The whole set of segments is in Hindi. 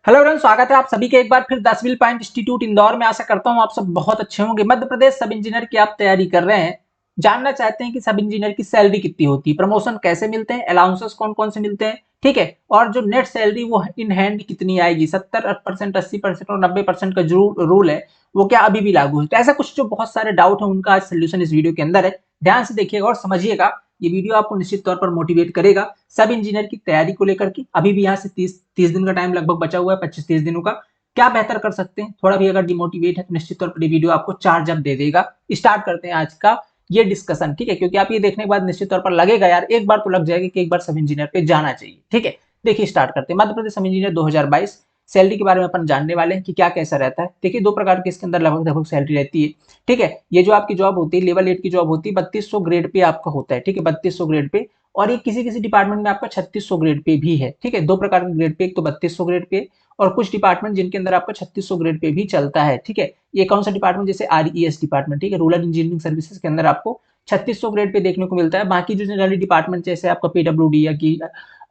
हेलो एवरीवन, स्वागत है आप सभी के एक बार फिर 10 व्हील पॉइंट इंस्टीट्यूट इंदौर में। आशा करता हूं आप सब बहुत अच्छे होंगे। मध्य प्रदेश सब इंजीनियर की आप तैयारी कर रहे हैं, जानना चाहते हैं कि सब इंजीनियर की सैलरी कितनी होती है, प्रमोशन कैसे मिलते हैं, अलाउंसेस कौन कौन से मिलते हैं, ठीक है, और जो नेट सैलरी वो इन हैंड कितनी आएगी, 70%, 80% और 90% का जो रूल है वो क्या अभी भी लागू है। तो ऐसा कुछ जो बहुत सारे डाउट है उनका आज सोल्यूशन इस वीडियो के अंदर है। ध्यान से देखिएगा और समझिएगा, ये वीडियो आपको निश्चित तौर पर मोटिवेट करेगा सब इंजीनियर की तैयारी को लेकर के। अभी भी यहाँ से 30 दिन का टाइम लगभग बचा हुआ है, 25-30 दिनों का। क्या बेहतर कर सकते हैं, थोड़ा भी अगर डिमोटिवेट है तो निश्चित तौर पर ये वीडियो आपको चार्ज अप दे देगा। स्टार्ट करते हैं आज का ये डिस्कशन, ठीक है, क्योंकि आप ये देखने के बाद निश्चित तौर पर लगेगा यार एक बार तो लग जाएगा कि एक बार सब इंजीनियर पे जाना चाहिए, ठीक है। देखिए स्टार्ट करते हैं। मध्य प्रदेश सब इंजीनियर 2022 सैलरी के बारे में अपन जानने वाले हैं कि क्या कैसा रहता है। देखिए दो प्रकार की इसके अंदर लगभग लगभग सैलरी रहती है, ठीक है। ये जो आपकी जॉब होती है लेवल 8 की जॉब होती है, 3200 ग्रेड पे आपका होता है, ठीक है, 3200 ग्रेड पे। और ये किसी किसी डिपार्टमेंट में आपका 3600 ग्रेड पे भी है, ठीक है। दो प्रकार के ग्रेड पे, एक तो 3200 ग्रेड पे और कुछ डिपार्टमेंट जिनके अंदर आपका 3600 ग्रेड पे भी चलता है, ठीक है। ये कौन सा डिपार्टमेंट, जैसे आरईएस डिपार्टमेंट, ठीक है, रूरल इंजीनियरिंग सर्विसेज के अंदर आपको 3600 ग्रेड पे देखने को मिलता है। बाकी जो जनरली डिपार्टमेंट जैसे आपका पीडब्ल्यूडी या की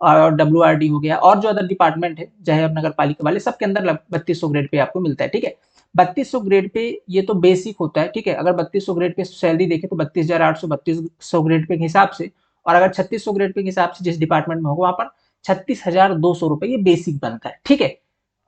और डब्ल्यूआरडी हो गया और जो अदर डिपार्टमेंट है चाहे नगर पालिका वाले, सबके अंदर 3200 ग्रेड पे आपको मिलता है, ठीक है। 3200 ग्रेड पे ये तो बेसिक होता है, ठीक है। अगर 3200 ग्रेड पे सैलरी देखे तो 32,800 3200 ग्रेड पे के हिसाब से, और अगर 3600 ग्रेड पे के हिसाब से जिस डिपार्टमेंट में होगा वहां पर 36,200 रुपए ये बेसिक बनता है, ठीक है।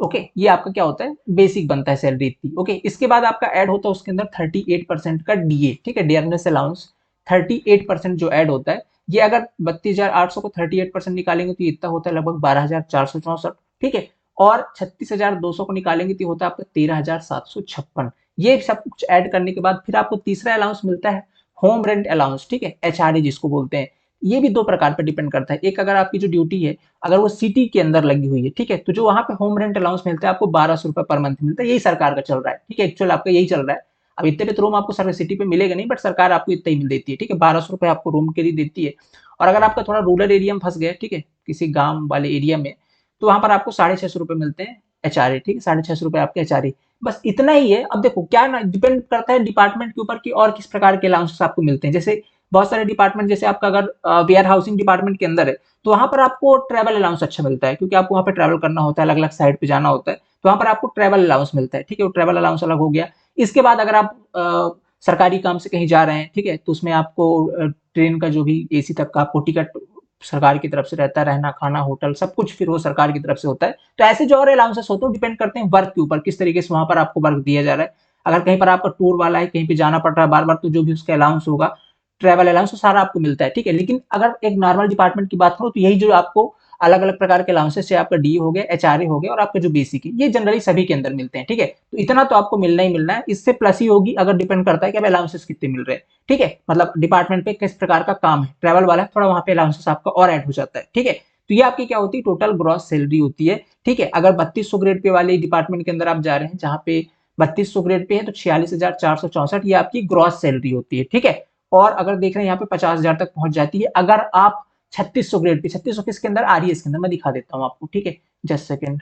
ओके, ये आपका क्या होता है, बेसिक बनता है सैलरी इतनी। ओके, इसके बाद आपका ऐड होता है उसके अंदर 38% का डीए, ठीक है, डियरनेस अलाउंस। 38% जो ऐड होता है, ये अगर 32,800 को 38% निकालेंगे तो ये इतना होता है लगभग 12,464, ठीक है। और 36,200 को निकालेंगे तो होता है आपका 13,756। ये सब कुछ ऐड करने के बाद फिर आपको तीसरा अलाउंस मिलता है, होम रेंट अलाउंस, ठीक है, एचआरए जिसको बोलते हैं। ये भी दो प्रकार पर डिपेंड करता है। एक, अगर आपकी जो ड्यूटी है अगर वो सिटी के अंदर लगी हुई है, ठीक है, तो जो वहां पे होम रेंट अलाउंस मिलता है आपको 1200 रुपए पर मंथ मिलता है। यही सरकार का चल रहा है, ठीक है, एक्चुअल आपका यही चल रहा है। अब इतने पे तो रूम आपको सर्विस सिटी पे मिलेगा नहीं, बट सरकार आपको इतना ही मिल देती है, ठीक है, 1200 रुपए आपको रूम के लिए देती है। और अगर आपका थोड़ा रूरल एरिया में फंस गया, ठीक है, किसी गांव वाले एरिया में, तो वहां पर आपको 650 रुपए मिलते हैं एचआरए, ठीक है, 650 रुपए आपके एचआरए। बस इतना ही है। अब देखो क्या ना डिपेंड करता है डिपार्टमेंट के ऊपर कि और किस प्रकार के अलाउंसेस आपको मिलते हैं। जैसे बहुत सारे डिपार्टमेंट, जैसे आपका अगर वेयर हाउसिंग डिपार्टमेंट के अंदर है तो वहां पर आपको ट्रैवल अलाउंस अच्छा मिलता है, क्योंकि आपको वहां पर ट्रैवल करना होता है, अलग अलग साइड पे जाना होता है, तो वहां पर आपको ट्रैवल अलाउंस मिलता है, ठीक है, वो ट्रैवल अलाउंस अलग हो गया। इसके बाद अगर आप सरकारी काम से कहीं जा रहे हैं, ठीक है, तो उसमें आपको ट्रेन का जो भी एसी तक का आपको टिकट सरकार की तरफ से रहता है, रहना खाना होटल सब कुछ फिर वो सरकार की तरफ से होता है। तो ऐसे जो और अलाउंसेस होते हैं डिपेंड करते हैं वर्क के ऊपर, किस तरीके से वहां पर आपको वर्क दिया जा रहा है। अगर कहीं पर आपका टूर वाला है, कहीं पे जाना पड़ रहा है बार बार, तो जो भी उसका अलाउंस होगा, ट्रैवल अलाउंस, तो सारा आपको मिलता है, ठीक है। लेकिन अगर एक नॉर्मल डिपार्टमेंट की बात करो तो यही जो आपको अलग अलग प्रकार के अलाउंसेस है, आपका डी हो गया, एचआरए हो गया और आपका जो बेसिक है, ये जनरली सभी के अंदर मिलते हैं, ठीक है। तो इतना तो आपको मिलना ही मिलना है, इससे प्लस ही होगी अगर डिपेंड करता है कि अब अलाउंसेस कितने मिल रहे हैं, ठीक है, मतलब डिपार्टमेंट पे किस प्रकार का काम है, ट्रैवल वाला है थोड़ा वहां पे अलाउंसेस आपका और ऐड हो जाता है, ठीक है। तो ये आपकी क्या होती है, टोटल ग्रॉस सैलरी होती है, ठीक है। अगर 3200 ग्रेड पे वाले डिपार्टमेंट के अंदर आप जा रहे हैं जहां पे 3200 ग्रेड पे है तो 46,464 ये आपकी ग्रॉस सैलरी होती है, ठीक है। और अगर देख रहे हैं यहाँ पे 50,000 तक पहुंच जाती है अगर आप 3600 ग्रेड पे, 3600 किसके अंदर, आरईएस के अंदर, मैं दिखा देता हूँ आपको, ठीक है, जस्ट सेकेंड।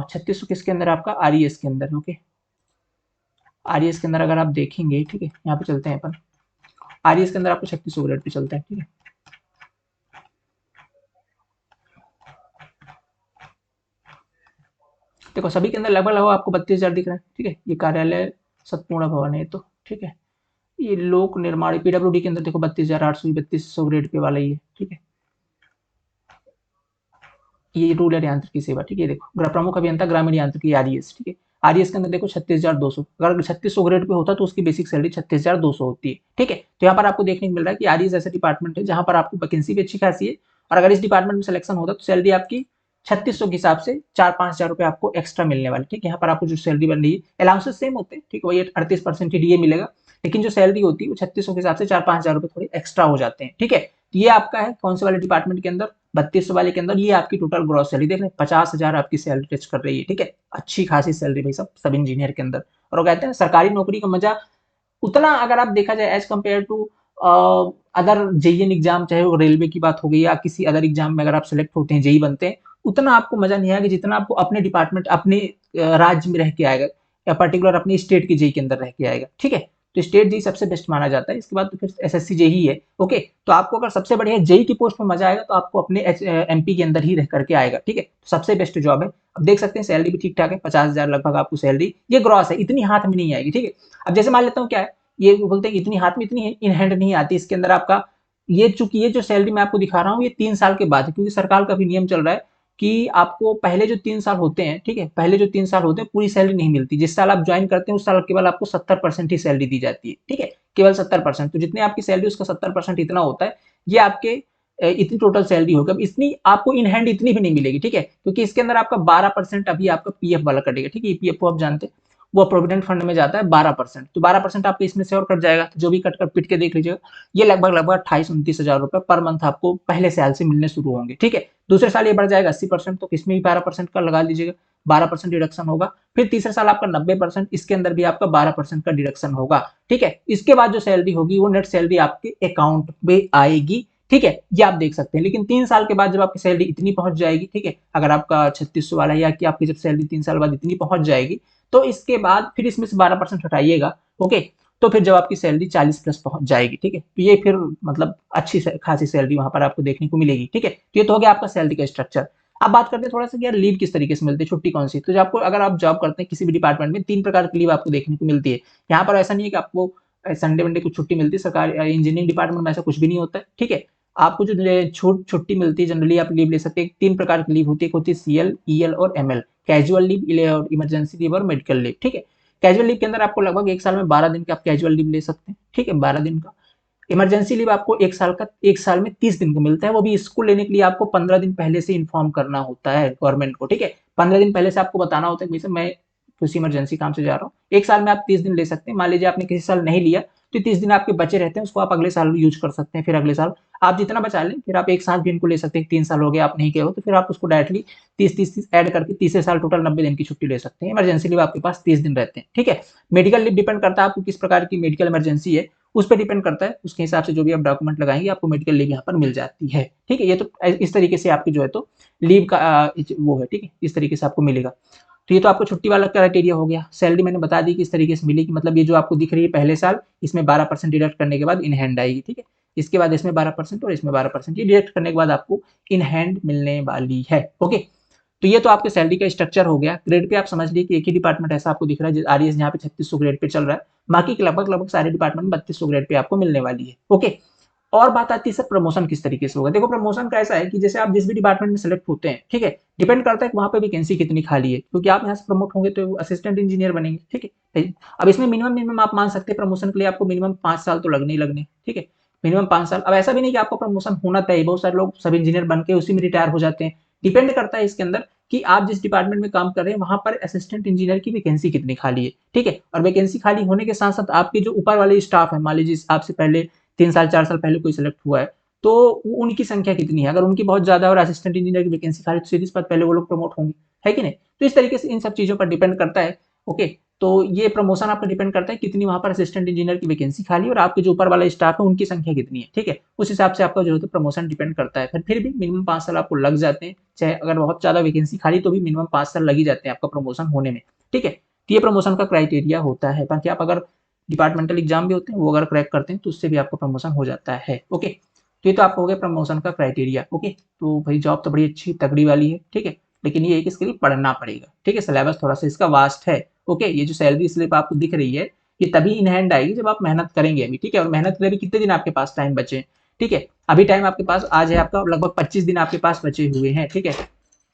3600 किसके अंदर आपका, आरईएस के अंदर, ओके। आरईएस के अंदर अगर आप देखेंगे, ठीक है, यहाँ पे चलते हैं अपन, आरईएस के अंदर आपको 3600 ग्रेड पे चलता है, ठीक है। देखो सभी के अंदर लगभग लगभग आपको 32,000 दिख रहा है, ठीक है। ये कार्यालय सतपूर्णा भवन है तो, ठीक है। ये लोक निर्माण पीडब्ल्यूडी के अंदर देखो 32,800, 3200 ग्रेड पे वाला ही है, ठीक है। ये रूरल यांत्रिकी सेवा, ठीक है, देखो प्रमुख अभियंता ग्रामीण यांत्रिकी आरईएस, ठीक है। आरईएस के अंदर देखो 36,200, अगर 3600 ग्रेड पे होता तो उसकी बेसिक सैलरी 36,200 होती है, ठीक है। तो यहाँ पर आपको देखने को मिल रहा है कि आरईएस ऐसा डिपार्टमेंट है जहां पर आपको वैकेंसी भी अच्छी खासी है, और अगर इस डिपार्टमेंट में सिलेक्शन होता तो सैलरी आपकी 3600 के हिसाब से 4-5 हजार रुपए आपको एक्स्ट्रा मिलने वाले, ठीक है। यहाँ पर आपको जो सैलरी बन रही है, अलाउंसेस सेम होते हैं, ठीक है, वही 38% की डीए मिलेगा, लेकिन जो सैलरी होती है वो 3600 के हिसाब से 4-5 हजार रुपए थोड़े एक्स्ट्रा हो जाते हैं, ठीक है। तो ये आपका है कौन से वाले डिपार्टमेंट के अंदर, 3200 वाले के अंदर। ये आपकी टोटल ग्रॉस सैलरी देख रहे हैं, 50,000 आपकी सैलरी टच कर रही है, ठीक है। अच्छी खासी सैलरी भाई सब इंजीनियर के अंदर। और वो कहते हैं सरकारी नौकरी का मजा उतना, अगर आप देखा जाए as compare to other JEN exam, चाहे वो रेलवे की बात हो गई या किसी अदर एग्जाम में अगर आप सेलेक्ट होते हैं, जेई बनते हैं, उतना आपको मजा नहीं आएगा जितना आपको अपने डिपार्टमेंट, अपने राज्य में रह के आएगा, या पर्टिकुलर अपने स्टेट के जेई के अंदर रह के आएगा, ठीक है। तो स्टेट जेई सबसे बेस्ट माना जाता है, इसके बाद तो फिर एसएससी जेई है। ओके, तो आपको अगर सबसे बढ़िया जेई की पोस्ट में मजा आएगा तो आपको अपने एमपी के अंदर ही रह करके आएगा, ठीक है, तो सबसे बेस्ट जॉब है। अब देख सकते हैं सैलरी भी ठीक ठाक है, 50,000 लगभग आपको सैलरी, ये ग्रॉस है, इतनी हाथ में नहीं आएगी, ठीक है। अब जैसे मान लेता हूँ क्या है, ये बोलते हैं कि इतनी हाथ में, इतनी इन हैंड नहीं आती, इसके अंदर आपका ये, चूंकि ये जो सैलरी मैं आपको दिखा रहा हूँ ये 3 साल के बाद है, क्योंकि सरकार का भी नियम चल रहा है कि आपको पहले जो 3 साल होते हैं, ठीक है, पहले जो 3 साल होते हैं पूरी सैलरी नहीं मिलती, जिस साल आप ज्वाइन करते हैं उस साल केवल आपको 70% ही सैलरी दी जाती है, ठीक है, केवल 70%। तो जितनी आपकी सैलरी उसका 70% इतना होता है, ये आपके इतनी टोटल सैलरी होगी। अब इतनी आपको इन हैंड इतनी भी नहीं मिलेगी, ठीक है, क्योंकि इसके अंदर आपका 12% अभी आपका पीएफ वाला कटेगा, ठीक है, पीएफ को आप जानते हैं, वो प्रोविडेंट फंड में जाता है 12%, तो 12% आपको इसमें से और कट जाएगा, तो जो भी कट कर पिट के देख लीजिएगा, ये लगभग लगभग 28-29 हजार रुपए पर मंथ आपको पहले साल से मिलने शुरू होंगे, ठीक है। दूसरे साल ये बढ़ जाएगा 80%, तो इसमें भी 12% का लगा लीजिएगा, 12% डिडक्शन होगा। फिर तीसरे साल आपका 90%, इसके अंदर भी आपका 12% का डिडक्शन होगा, ठीक है। इसके बाद जो सैलरी होगी वो नेट सैलरी आपके अकाउंट में आएगी, ठीक है, ये आप देख सकते हैं। लेकिन 3 साल के बाद जब आपकी सैलरी इतनी पहुंच जाएगी, ठीक है, अगर आपका 3600 वाला है, या कि आपकी जब सैलरी 3 साल बाद इतनी पहुंच जाएगी, तो इसके बाद फिर इसमें से 12% हटाइएगा, ओके, तो फिर जब आपकी सैलरी 40+ पहुंच जाएगी, ठीक है, तो ये फिर मतलब अच्छी खासी सैलरी वहां पर आपको देखने को मिलेगी, ठीक है। तो ये तो हो गया आपका सैलरी का स्ट्रक्चर। अब बात करते हैं थोड़ा सा यार लीव किस तरीके से मिलती है, छुट्टी कौन सी, तो आपको अगर आप जॉब करते हैं किसी भी डिपार्टमेंट में 3 प्रकार की लीव आपको देखने को मिलती है। यहाँ पर ऐसा नहीं है कि आपको संडे वनडे को छुट्टी मिलती है, सरकारी इंजीनियरिंग डिपार्टमेंट में ऐसा कुछ भी नहीं होता है, ठीक है। आपको जो छुट्टी मिलती है जनरली आप लीव ले सकते हैं, 3 प्रकार की लीव होती है, एक होती है सीएल, ईएल और एमएल, कैजुअल लीव और इमरजेंसी लीव और मेडिकल लीव, ठीक है। कैजुअल लीव के अंदर आपको लगभग 1 साल में 12 दिन का आप कैजुअल लीव ले सकते हैं, ठीक है, 12 दिन का। इमरजेंसी लीव आपको 1 साल में 30 दिन का मिलता है, वो भी इसको लेने के लिए आपको 15 दिन पहले से इन्फॉर्म करना होता है गवर्नमेंट को, ठीक है। 15 दिन पहले से आपको बताना होता है कि मैं किसी इमरजेंसी काम से जा रहा हूँ। 1 साल में आप 30 दिन ले सकते हैं, मान लीजिए आपने किसी साल नहीं लिया तो 30 दिन आपके बचे रहते हैं, उसको आप अगले साल यूज कर सकते हैं, फिर अगले साल आप जितना बचा लें, फिर आप 1 साल भी इनको ले सकते हैं, 3 साल हो गए आप नहीं गए हो तो फिर आप उसको डायरेक्टली 30-30 ऐड करके तीसरे साल टोटल 90 दिन की छुट्टी ले सकते हैं। इमरजेंसी लीव आपके पास 30 दिन रहते हैं, ठीक है। मेडिकल लीव डिपेंड करता है आपको किस प्रकार की मेडिकल इमरजेंसी है, उस पर डिपेंड करता है, उसके हिसाब से जो भी आप डॉक्यूमेंट लगाएंगे आपको मेडिकल लीव यहाँ पर मिल जाती है, ठीक है। ये तो इस तरीके से आपकी जो है तो लीव का वो है, ठीक है, इस तरीके से आपको मिलेगा। तो ये तो आपको छुट्टी वाला क्राइटेरिया हो गया। सैलरी मैंने बता दी कि इस तरीके से मिलेगी, मतलब ये जो आपको दिख रही है पहले साल, इसमें 12% डिडक्ट करने के बाद इन हैंड आएगी, ठीक है। इसके बाद इसमें 12% और इसमें 12%, ये डिडक्ट करने के बाद आपको इन हैंड मिलने वाली है, ओके। तो ये तो आपके सैलरी का स्ट्रक्चर हो गया। ग्रेड पे आप समझ लीजिए कि एक ही डिपार्टमेंट ऐसा आपको दिख रहा है, आरईएस यहाँ पे 3600 ग्रेड पे चल रहा है, बाकी के लगभग लगभग सारे डिपार्टमेंट 3200 ग्रेड पे आपको मिलने वाली है, ओके। और बात आती है सर प्रमोशन किस तरीके से होगा। देखो प्रमोशन का ऐसा है कि जैसे आप जिस भी डिपार्टमेंट में सेलेक्ट होते हैं, ठीक है, डिपेंड करता है कि वहां पे वैकेंसी कितनी खाली है, क्योंकि आप यहाँ से प्रमोट होंगे तो असिस्टेंट इंजीनियर बनेंगे, ठीक है। अब इसमें मिनिमम आप मान सकते हैं प्रमोशन के लिए आपको मिनिमम 5 साल तो लगने ही लगने, ठीक है, मिनिमम 5 साल। अब ऐसा भी नहीं कि आपको प्रमोशन होना तय, बहुत सारे लोग सब इंजीनियर बन के उसी में रिटायर हो जाते हैं। डिपेंड करता है इसके अंदर कि आप जिस डिपार्टमेंट में काम कर रहे हैं वहां पर असिस्टेंट इंजीनियर की वैकेंसी कितनी खाली है, ठीक है। और वैकेंसी खाली होने के साथ साथ आपके जो ऊपर वाले स्टाफ है, मान लीजिए आपसे पहले 3 साल 4 साल पहले कोई सिलेक्ट हुआ है, तो उनकी संख्या कितनी है, अगर उनकी बहुत ज्यादा और असिस्टेंट इंजीनियर की वैकेंसी खाली, तो सीधी सी बात पहले वो लोग प्रमोट होंगे, है कि नहीं। तो इस तरीके से इन सब चीजों पर डिपेंड करता है, ओके। तो ये प्रमोशन आपका डिपेंड करता है कितनी वहां पर असिस्टेंट इंजीनियर की वैकेंसी खाली और आपके जो ऊपर वाला स्टाफ है उनकी संख्या कितनी है, ठीक है, उस हिसाब से आपका जो है प्रमोशन डिपेंड करता है। फिर भी मिनिमम 5 साल आपको लग जाते हैं, चाहे अगर बहुत ज्यादा वैकेंसी खाली तो भी मिनिमम 5 साल लग ही जाते हैं आपका प्रमोशन होने में, ठीक है। तो ये प्रमोशन का क्राइटेरिया होता है। बाकी आप अगर डिपार्टमेंटल एग्जाम भी होते हैं वो अगर क्रैक करते हैं तो उससे भी आपका प्रमोशन हो जाता है, ओके। तो ये तो आपको हो गया प्रमोशन का क्राइटेरिया, ओके। तो भाई जॉब तो बड़ी अच्छी तगड़ी वाली है, ठीक है, लेकिन ये एक इसके लिए पढ़ना पड़ेगा, ठीक है। सिलेबस थोड़ा सा इसका वास्ट है, ओके। ये जो सैलरी स्लिप आपको दिख रही है ये तभी इन हैंड आएगी जब आप मेहनत करेंगे अभी, ठीक है। और मेहनत के लिए कितने दिन आपके पास टाइम बचे, ठीक है। अभी टाइम आपके पास आज है आपका लगभग 25 दिन आपके पास बचे हुए हैं, ठीक है।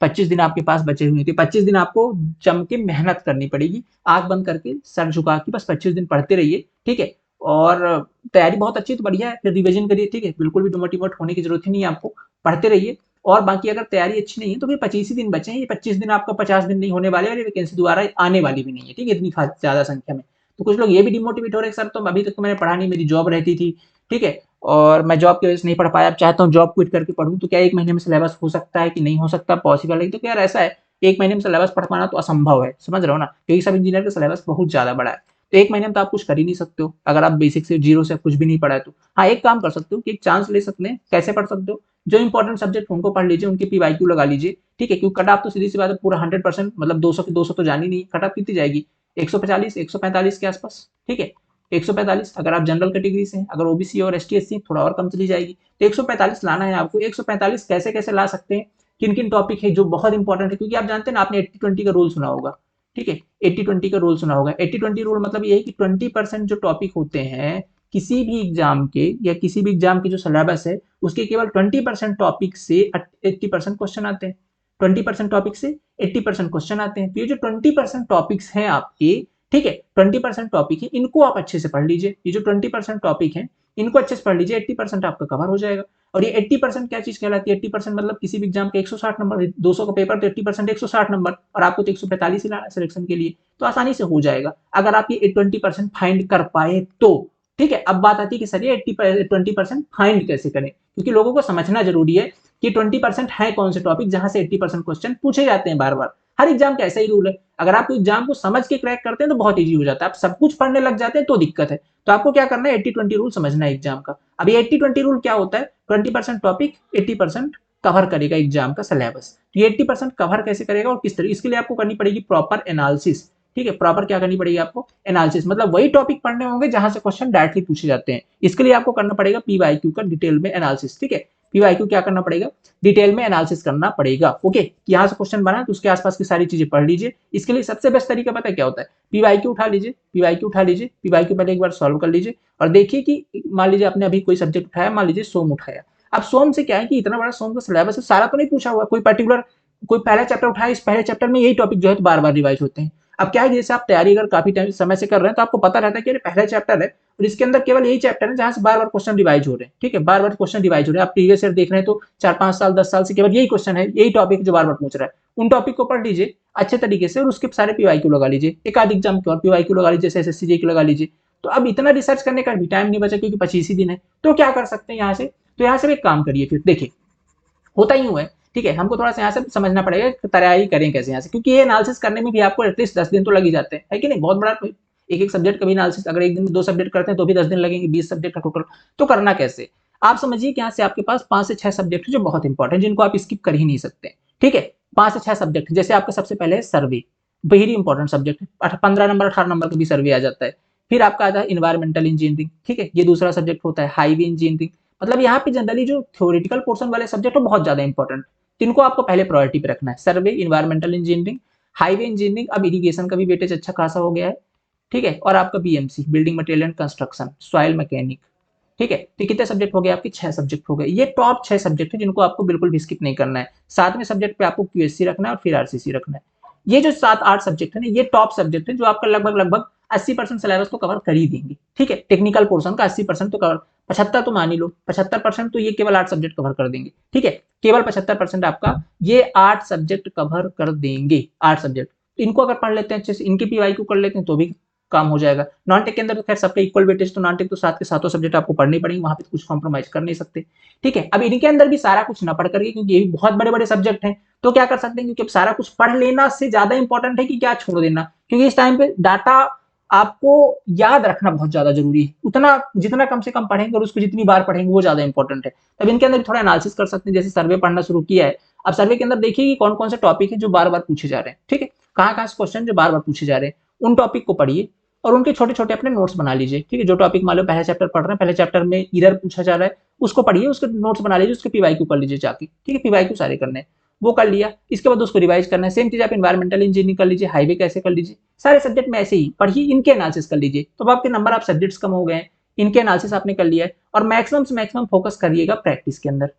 25 दिन आपके पास बचे हुए हैं, तो 25 दिन आपको जम के मेहनत करनी पड़ेगी, आंख बंद करके सर झुका के बस 25 दिन पढ़ते रहिए, ठीक है। और तैयारी बहुत अच्छी तो बढ़िया है, फिर रिविजन करिए, ठीक है, बिल्कुल भी डिमोटिवेट होने की जरूरत ही नहीं है आपको, पढ़ते रहिए। और बाकी अगर तैयारी अच्छी नहीं है तो फिर 25 ही दिन बचे हैं, ये 25 दिन आपका 50 दिन नहीं होने वाले और ये वैकेंसी दोबारा आने वाली भी नहीं है, ठीक है, इतनी ज्यादा संख्या में। तो कुछ लोग ये भी डिमोटिवेट हो रहे हैं सर तो अभी तक तो मैंने पढ़ा नहीं, मेरी जॉब रहती थी, ठीक है, और मैं जॉब की वजह से नहीं पढ़ पाया, अब चाहता हूँ जॉब क्विट करके पढ़ूं, तो क्या 1 महीने में सिलेबस हो सकता है कि नहीं हो सकता, पॉसिबल है। तो क्या यार ऐसा है 1 महीने में सिलेबस पढ़ पाना तो असंभव है, समझ रहे हो ना, क्योंकि सब इंजीनियर का सिलेबस बहुत ज्यादा बड़ा है। तो 1 महीने में तो आप कुछ कर ही नहीं सकते हो अगर आप बेसिक से जीरो से कुछ भी नहीं पढ़ा है तो। हाँ एक काम कर सकते हो कि एक चांस ले सकते हैं, कैसे पढ़ सकते हो, जो इंपॉर्टेंट सब्जेक्ट उनको पढ़ लीजिए, उनके पीवाईक्यू लगा लीजिए, ठीक है, क्योंकि कट ऑफ तो सीधी सी बात है पूरा 100% मतलब 200 के 200 तो जानी नहीं, कट ऑफ कितनी जाएगी 145 145 के आसपास, ठीक है। 145। अगर आप जनरल कैटेगरी से हैं, अगर ओबीसी और एसटी एससी थोड़ा और कम चली जाएगी। तो 145 लाना है आपको। 145 कैसे कैसे ला सकते हैं, किन किन टॉपिक है जो बहुत इंपॉर्टेंट है, क्योंकि आप जानते हैं ना, आपने 80-20 का रूल सुना होगा। ठीक है, 80-20 का रूल सुना होगा। 80-20 रूल मतलब ये है कि 20% जो टॉपिक होते हैं किसी भी एग्जाम के, या किसी भी एग्जाम की जो सिलेबस है उसके केवल 20% टॉपिक से 80% क्वेश्चन आते हैं। 20% टॉपिक से 80% क्वेश्चन आते हैं। तो ये जो 20% टॉपिक्स हैं आपके, ठीक है, 20% टॉपिक है, इनको आप अच्छे से पढ़ लीजिए। ये जो 20% टॉपिक है इनको अच्छे से पढ़ लीजिए, 80% आपका कवर हो जाएगा। और ये 80% क्या चीज कहलाती है? 80% मतलब किसी भी एग्जाम के 160 नंबर, 200 का पेपर तो 80% 160 नंबर, और आपको तो 145 ही लाना है सिलेक्शन के लिए, तो आसानी से हो जाएगा अगर आप ये 20% फाइंड कर पाए तो। ठीक है, अब बात आती है कि सर ये 20% फाइंड कैसे करें, क्योंकि लोगों को समझना जरूरी है कि 20% है कौन से टॉपिक जहां से 80% क्वेश्चन पूछे जाते हैं बार बार। हर एग्जाम का ऐसा ही रूल है। अगर आप एग्जाम को समझ के क्रैक करते हैं तो बहुत ईजी हो जाता है, आप सब कुछ पढ़ने लग जाते हैं तो दिक्कत है। तो आपको क्या करना है, 80-20 रूल समझना है एग्जाम का। अब ये 80-20 रूल क्या होता है? 20% टॉपिक 80% कवर करेगा एग्जाम का सिलेबस। तो ये 80% कवर कैसे करेगा और किस तरह, इसके लिए आपको करनी पड़ेगी प्रॉपर एनालिसिस। ठीक है, प्रॉपर क्या करनी पड़ेगी आपको? एनालिसिस, मतलब वही टॉपिक पढ़ने होंगे जहां से क्वेश्चन डायरेक्टली पूछे जाते हैं। इसके लिए आपको करना पड़ेगा पीवाईक्यू का डिटेल में एनालिसिस। ठीक है, पीवाईक्यू क्या करना पड़ेगा? डिटेल में एनालिसिस करना पड़ेगा। ओके, यहाँ से क्वेश्चन बना तो उसके आसपास की सारी चीजें पढ़ लीजिए। इसके लिए सबसे बेस्ट तरीका पता है क्या होता है? पीवाईक्यू उठा लीजिए, पीवाईक्यू उठा लीजिए, पीवाईक्यू पहले एक बार सॉल्व कर लीजिए और देखिए कि मान लीजिए आपने अभी कोई सब्जेक्ट उठाया, मान लीजिए सोम उठाया। अब सोम से क्या है कि इतना बड़ा सोम का सिलेबस है, सारा तो नहीं पूछा हुआ, कोई पर्टिकुलर कोई पहला चैप्टर उठाया, इस पहले चैप्टर में यही टॉपिक जो है तो बार बार रिवाइज होते हैं। अब क्या है, जैसे आप तैयारी अगर काफी टाइम समय से कर रहे हैं तो आपको पता रहता है कि पहला चैप्टर है और इसके अंदर केवल यही चैप्टर है जहां से बार बार क्वेश्चन रिवाइज हो रहे हैं। ठीक है, बार बार क्वेश्चन रिवाइज हो रहे हैं, आप प्रीवियस ईयर देख रहे हैं तो 4-5 साल 10 साल से केवल यही क्वेश्चन है, यही टॉपिक जो बार बार पूछ रहा है। उन टॉपिक को पढ़ लीजिए अच्छे तरीके से और उसके सारे पीवाईक्यू लगा लीजिए। एक आध एग्जाम के और पीवाईक्यू लगा लीजिए, जैसे एसएससी की लगा लीजिए। तो अब इतना रिसर्च करने का भी टाइम नहीं बचा क्योंकि 25 ही दिन है। तो क्या कर सकते हैं यहाँ से? तो यहाँ से एक काम करिए, फिर देखिए होता ही हुआ है। ठीक है, हमको थोड़ा सा यहाँ से समझना पड़ेगा तैयारी करें कैसे यहाँ से, क्योंकि ये एनालिसिस करने में भी आपको एटलीस्ट 10 दिन तो लग ही जाते हैं, है कि नहीं? बहुत बड़ा एक एक सब्जेक्ट का भी एनालिसिस अगर एक दिन में 2 सब्जेक्ट करते हैं तो भी 10 दिन लगेंगे, 20 सब्जेक्ट का टोटल। तो करना कैसे? आप समझिए कि यहाँ से आपके पास 5 से 6 सब्जेक्ट जो बहुत इंपॉर्टेंट, जिनको आप स्किप कर ही नहीं सकते। ठीक है, 5 से 6 सब्जेक्ट, जैसे आपका सबसे पहले है सर्वे, वेरी इंपॉर्टेंट सब्जेक्ट है, 15 नंबर 18 नंबर का भी सर्वे आ जाता है। फिर आपका आता है इन्वायरमेंटल इंजीनियरिंग। ठीक है, ये दूसरा सब्जेक्ट होता है। हाईवे इंजीनियरिंग, मतलब यहाँ पे जनरली जो थ्योरेटिकल पोर्शन वाले सब्जेक्ट है बहुत ज्यादा इंपॉर्टेंट, इनको आपको पहले प्रायोरिटी पे रखना है। सर्वे, इन्वायरमेंटल इंजीनियरिंग, हाईवे इंजीनियरिंग, अब इरिगेशन का भी वेटेज अच्छा खासा हो गया है। ठीक है, और आपका BMC, building material and construction, soil mechanic. ठीक है, तो कितने सब्जेक्ट हो गए आपके? 6 सब्जेक्ट हो गए। ये टॉप 6 सब्जेक्ट है जिनको आपको बिल्कुल भी स्किप नहीं करना है। 7वें सब्जेक्ट पे आपको क्यूएससी रखना है और फिर आरसीसी रखना है। ये जो 7-8 सब्जेक्ट है ना, ये टॉप सब्जेक्ट है जो आपका लगभग लगभग 80% सिलेबस तो कवर कर ही देंगे। ठीक है, टेक्निकल पोर्शन का 80% तो कवर, 75 तो मान ही लो, 75% तो ये केवल 8 सब्जेक्ट कवर कर देंगे। ठीक है, केवल 75% आपका ये 8 सब्जेक्ट कवर कर देंगे। 8 सब्जेक्ट, इनको अगर पढ़ लेते हैं अच्छे से, इनकी पीवाईक्यू कर लेते हैं तो भी काम हो जाएगा। नॉन टेक के अंदर तो खैर सबका इक्वल वेटेज, तो नॉन टेक तो 7 के 7 सब्जेक्ट आपको पढ़ने पड़ेंगे, वहां पे कुछ कॉम्प्रोमाइज कर नहीं सकते। ठीक है, अब इनके अंदर भी सारा कुछ ना पढ़ करके, क्योंकि ये भी बहुत बड़े बड़े सब्जेक्ट हैं, तो क्या कर सकते हैं, क्योंकि अब सारा कुछ पढ़ लेना से ज्यादा इंपॉर्टेंट है कि क्या छोड़ देना, क्योंकि इस टाइम पे डाटा आपको याद रखना बहुत ज्यादा जरूरी है। उतना जितना कम से कम पढ़ेंगे और उसको जितनी बार पढ़ेंगे वो ज्यादा इंपॉर्टेंट है। अब इनके अंदर थोड़ा एनालिसिस कर सकते हैं, जैसे सर्वे पढ़ना शुरू किया है। अब सर्वे के अंदर देखिए कि कौन कौन से टॉपिक है जो बार बार पूछे जा रहे हैं। ठीक है, कहाँ कहाँ से क्वेश्चन जो बार बार पूछे जा रहे हैं, उन टॉपिक को पढ़िए और उनके छोटे छोटे अपने नोट्स बना लीजिए। ठीक है, जो टॉपिक मान लो पहले चैप्टर पढ़ रहे हैं, पहले चैप्टर में इरर पूछा जा रहा है, उसको पढ़िए, उसके नोट्स बना लीजिए, उसके पीवाईक्यू कर लीजिए जाके। ठीक है, पीवाईक्यू सारे करने हैं, वो कर लिया, इसके बाद उसको रिवाइज करना है। सेम चीज आप इन्वायरमेंटल इंजीनियरिंग कर लीजिए, हाईवे कैसे कर लीजिए, सारे सब्जेक्ट में ऐसे ही पढ़िए, इनके एनालिसिस कर लीजिए। तो आपके नंबर आप सब्जेक्ट्स कम हो गए हैं, इनके एनालिसिस आपने कर लिया है। और मैक्सिमम से मैक्सिमम फोकस करिएगा प्रैक्टिस के अंदर।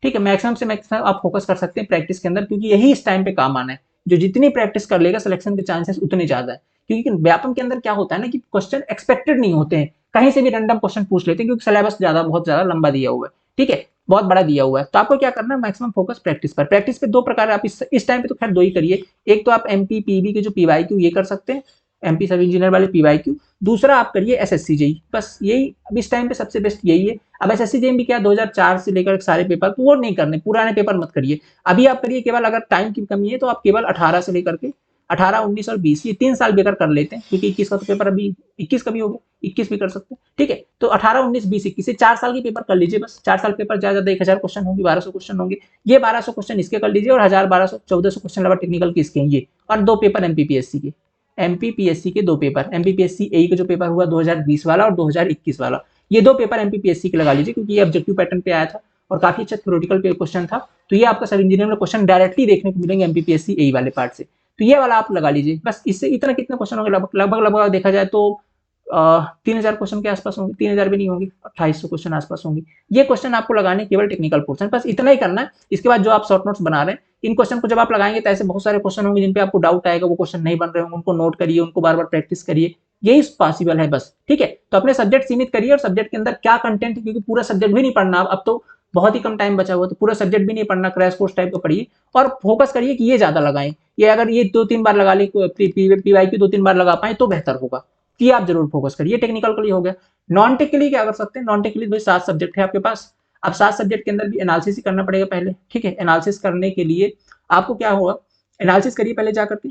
ठीक है, मैक्सिमम से मैक्सिमम आप फोकस कर सकते हैं प्रैक्टिस के अंदर, क्योंकि यही इस टाइम पे काम आना है। जो जितनी प्रैक्टिस कर लेगा सिलेक्शन के चांसेस उतने ज्यादा है, क्योंकि व्यापम के अंदर क्या होता है ना कि क्वेश्चन एक्सपेक्टेड नहीं होते हैं, कहीं से भी रैंडम क्वेश्चन पूछ लेते हैं, क्योंकि सिलेबस बहुत ज्यादा लंबा दिया हुआ है। ठीक है, बहुत बड़ा दिया हुआ है, तो आपको क्या करना है, मैक्सिमम फोकस प्रैक्टिस पर। प्रैक्टिस पे 2 प्रकार आप इस टाइम पे तो खैर 2 ही करिए। एक तो आप एमपी पीबी के जो पीवाईक्यू ये कर सकते हैं, एमपी सब इंजीनियर वाले पीवाईक्यू। दूसरा आप करिए एसएससी जेई, बस यही अब इस टाइम पे सबसे बेस्ट यही है। अब एसएससी जेई भी क्या 2004 से लेकर सारे पेपर, तो वो नहीं करने, पुराने पेपर मत करिए। अभी आप करिए, केवल अगर टाइम की कमी है तो आप केवल 18 से लेकर के 18, 19 और 20 ये 3 साल बेकर कर लेते हैं, क्योंकि 21 का तो पेपर अभी 21 का भी हो गया, 21 भी कर सकते हैं। ठीक है, तो 18, 19, 20, 21 से 4 साल के पेपर कर लीजिए बस। 4 साल पेपर ज्यादा 1000 क्वेश्चन होंगे, 1200 क्वेश्चन होंगे। ये 1200 क्वेश्चन इसके कर लीजिए और 1000, 1200, 1400 क्वेश्चन लगा टेक्निकल के इसके ये, और 2 पेपर एमपीपीएससी के। एमपीपीएससी के 2 पेपर, एमपीपीएससी एई का जो पेपर हुआ 2020 वाला और 2021 वाला, ये 2 पेपर एमपीपीएससी के लगा लीजिए, क्योंकि ये ऑब्जेक्टिव पैटर्न पे आया था और काफी अच्छा थ्योरेटिकल क्वेश्चन था। तो ये आपका सब इंजीनियरिंग में क्वेश्चन डायरेक्टली देखने को मिलेंगे एमपीपीएससी एई वाले पार्ट से। तो ये वाला आप लगा लीजिए, बस इससे इतना कितने क्वेश्चन होंगे, लगभग देखा जाए तो 3000 क्वेश्चन के आसपास होंगे, 3000 भी नहीं होंगे, 2800 क्वेश्चन आसपास होंगे। ये क्वेश्चन आपको लगाने केवल टेक्निकल पोर्शन, बस इतना ही करना है। इसके बाद जो आप शॉर्ट नोट्स बना रहे हैं, इन क्वेश्चन को जब आप लगाएंगे तो ऐसे बहुत सारे क्वेश्चन होंगे जिन पे आपको डाउट आएगा, वो क्वेश्चन नहीं बन रहे होंगे, उनको नोट करिए, उनको बार बार प्रैक्टिस करिए, यही पॉसिबल है बस, ठीक है। तो अपने सब्जेक्ट सीमित करिए और सब्जेक्ट के अंदर क्या कंटेंट है, क्योंकि पूरा सब्जेक्ट भी नहीं पढ़ना, अब तो बहुत ही कम टाइम बचा हुआ, तो पूरा सब्जेक्ट भी नहीं पढ़ना, क्रैश कोर्स टाइप का पढ़िए और फोकस करिए कि ये ज्यादा लगाएं। ये अगर ये 2-3 बार लगा ले, पीवाई की 2-3 बार लगा पाए तो बेहतर होगा। ये आप जरूर फोकस करिए। टेक्निकल के लिए हो गया। नॉन टेक के लिए क्या कर सकते हैं, नॉन टेक के लिए भाई 7 सब्जेक्ट है आपके पास। अब 7 सब्जेक्ट के अंदर भी एनालिसिस ही करना पड़ेगा पहले, ठीक है। एनालिसिस करने के लिए आपको क्या होगा, एनालिसिस करिए पहले जाकर के,